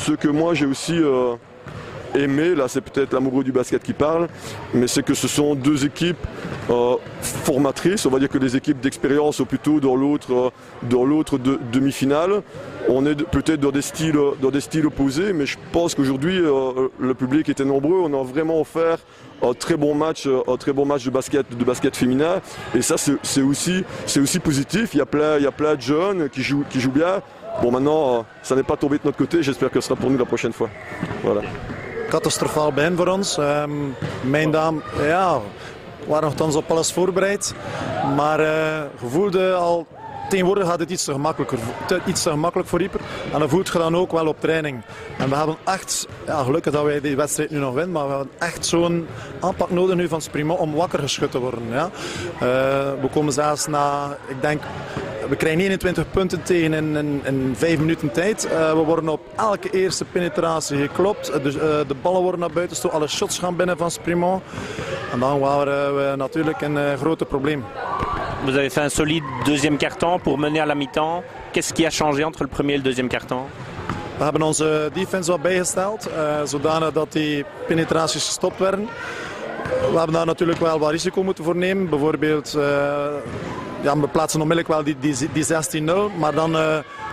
ce que moi j'ai aussi aimé, là c'est peut-être l'amoureux du basket qui parle, mais c'est que ce sont deux équipes formatrices, on va dire que les équipes d'expérience sont plutôt dans l'autre demi-finale. On est peut-être dans des styles opposés, mais je pense qu'aujourd'hui le public était nombreux, on a vraiment offert un très bon match de basket féminin, et ça c'est aussi positif. Il y a plein de jeunes qui jouent bien. Bon, maintenant ça n'est pas tombé de notre côté, j'espère que ce sera pour nous la prochaine fois. Voilà. Catastrofaal begin voor ons. Mijn dame, ja, we waren nogthans op alles voorbereid. Maar gevoelde al, tegenwoordig gaat het iets te gemakkelijk voor Ypres. En dat voelt je dan ook wel op training. En we hebben echt, ja, gelukkig dat wij die wedstrijd nu nog winnen, maar we hebben echt zo'n aanpak nodig nu van Sprimo om wakker geschud te worden. Ja. We komen zelfs na, ik denk, we krijgen 21 punten tegen in 5 minuten tijd. We worden op elke eerste penetratie geklopt. Dus, de ballen worden naar buiten gestoten, alle shots gaan binnen van Sprimo. En dan waren we natuurlijk in een grote probleem. Vous avez fait un solide deuxième quart-temps pour mener à la mi-temps. Qu'est-ce qui a changé entre le premier et le deuxième quart-temps? We hebben onze defense wat bijgesteld, zodanig dat die penetraties gestopt werden. We hebben daar natuurlijk wel wat risico moeten voor nemen. Bijvoorbeeld, ja, we plaatsen onmiddellijk wel die 16-0, maar dan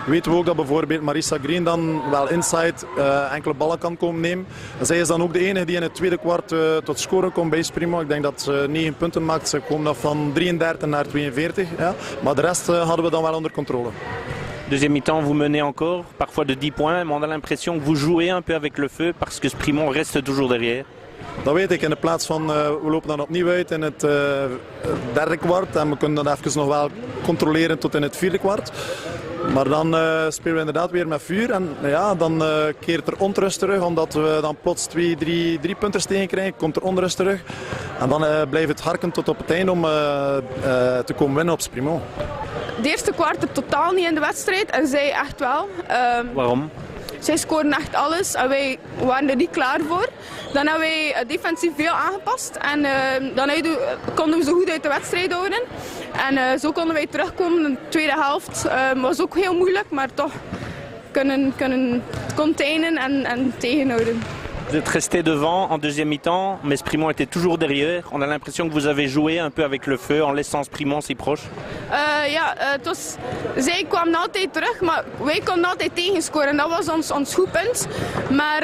weten we ook dat bijvoorbeeld Marissa Green dan wel inside enkele ballen kan komen nemen. En zij is dan ook de enige die in het tweede kwart tot scoren komt bij Sprimo. Ik denk dat ze 9 punten maakt. Ze komen dan van 33 naar 42. Ja. Maar de rest hadden we dan wel onder controle. Deuxième mi-temps, vous menez encore, parfois de 10 points, mais on a l'impression que vous jouez un peu avec le feu parce que Sprimo reste toujours derrière. Dat weet ik. In de plaats van, we lopen dan opnieuw uit in het derde kwart en we kunnen dan even nog wel controleren tot in het vierde kwart. Maar dan spelen we inderdaad weer met vuur en ja, dan keert er onrust terug, omdat we dan plots 3 punters tegenkrijgen, komt er onrust terug. En dan blijft het harken tot op het einde om te komen winnen op Sprimo. De eerste kwart totaal niet in de wedstrijd en zij echt wel. Waarom? Zij scoren echt alles en wij waren er niet klaar voor. Dan hebben wij defensief veel aangepast en dan konden we zo goed uit de wedstrijd houden. En zo konden wij terugkomen in de tweede helft. Was ook heel moeilijk, maar toch kunnen containen en tegenhouden. Vous êtes resté devant en deuxième mi-temps, mais Sprimo était toujours derrière. On a l'impression que vous avez joué un peu avec le feu en laissant Sprimo si proche. Ja, zij kwamen altijd terug, maar wij konden altijd tegenscoren. Dat was ons goed punt. Maar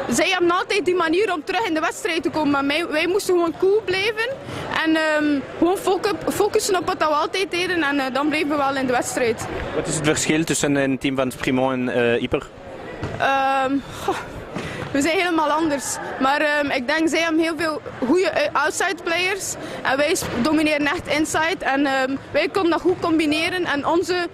zij hebben altijd die manier om terug in de wedstrijd te komen. Maar wij moesten gewoon cool blijven en gewoon focussen op wat we altijd deden. En dan bleven we wel in de wedstrijd. Wat is het verschil tussen een team van Sprimo en Ypres? We zijn helemaal anders, maar ik denk zij hebben heel veel goede outside players en wij domineren echt inside en wij konden dat goed combineren en onze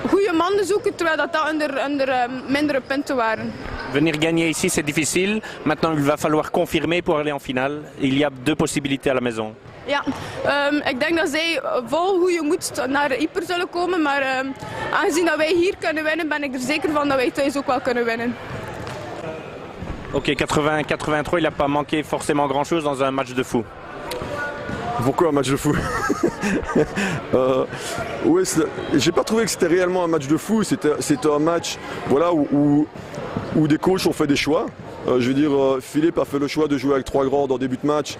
goede mannen zoeken terwijl dat onder mindere punten waren. Venir gagner ici c'est difficile, maintenant il va falloir confirmer pour aller en finale. Il y a 2 possibilités à la maison. Ja, ik denk dat zij vol goede moed naar Ypres zullen komen, maar aangezien dat wij hier kunnen winnen ben ik er zeker van dat wij thuis ook wel kunnen winnen. Ok, 80-83, il n'a pas manqué forcément grand-chose dans un match de fou. Pourquoi un match de fou? Ouais, j'ai pas trouvé que c'était réellement un match de fou. C'était un match, voilà, où des coachs ont fait des choix. Je veux dire, Philippe a fait le choix de jouer avec 3 grands en début de match.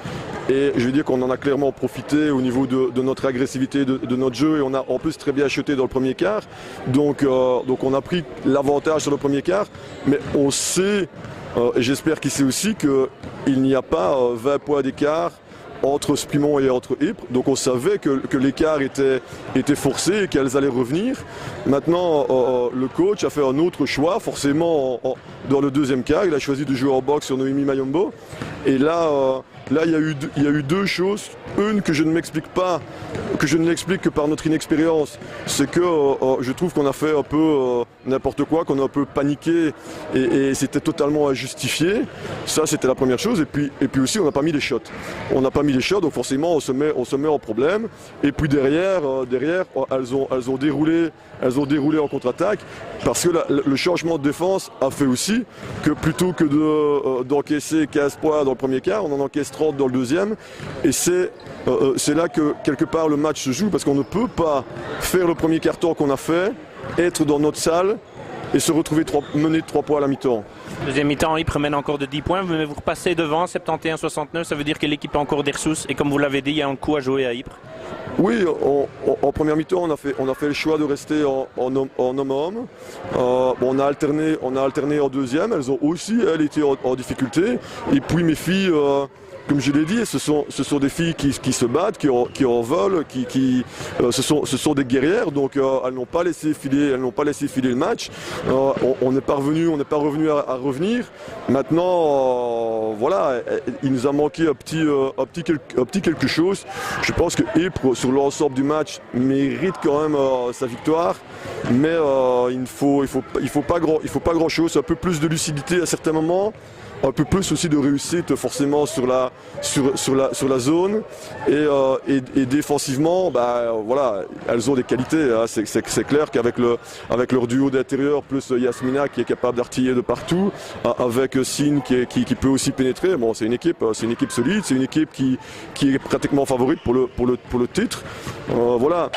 Et je veux dire qu'on en a clairement profité au niveau de notre agressivité, de notre jeu. Et on a en plus très bien acheté dans le premier quart. Donc on a pris l'avantage sur le premier quart. Mais on sait, et j'espère qu'il sait aussi, qu'il n'y a pas 20 points d'écart entre Sprimo et entre Ypres. Donc on savait que l'écart était forcé et qu'elles allaient revenir. Maintenant, le coach a fait un autre choix, forcément dans le deuxième quart. Il a choisi de jouer en boxe sur Noémie Mayombo. Et là, il y a eu 2 choses. Une que je ne m'explique pas, que je ne l'explique que par notre inexpérience, c'est que je trouve qu'on a fait un peu n'importe quoi, qu'on a un peu paniqué et c'était totalement injustifié. Ça, c'était la première chose. Et puis aussi, on n'a pas mis les shots. On n'a pas mis les shots, donc forcément, on se met en problème. Et puis derrière, elles ont déroulé en contre-attaque parce que le changement de défense a fait aussi que plutôt que d'encaisser 15 points dans le premier quart, on en encaisse 30 dans le deuxième. Et c'est là que quelque part le match se joue parce qu'on ne peut pas faire le premier quart-temps qu'on a fait, être dans notre salle se retrouver mener 3 points à la mi-temps. Deuxième mi-temps, Ypres mène encore de 10 points, mais vous repassez devant 71-69, ça veut dire que l'équipe a encore des ressources et comme vous l'avez dit, il y a un coup à jouer à Ypres. Oui, en première mi-temps, on a fait le choix de rester en homme-homme. On a alterné en deuxième, elles ont aussi été en difficulté. Et puis mes filles, comme je l'ai dit, ce sont des filles qui se battent, qui en veulent, ce sont des guerrières, donc elles n'ont pas laissé filer le match. On n'est pas revenu à revenir. Maintenant, voilà, il nous a manqué un petit quelque chose. Je pense que Ypres, sur l'ensemble du match, mérite quand même sa victoire, mais il faut pas grand chose, un peu plus de lucidité à certains moments. Un peu plus aussi de réussite forcément sur la zone et défensivement, voilà, elles ont des qualités, hein. C'est clair qu'avec leur duo d'intérieur plus Yasmina qui est capable d'artiller de partout, avec Sine qui peut aussi pénétrer. Bon, c'est une équipe solide, c'est une équipe qui est pratiquement favorite pour le titre. Voilà.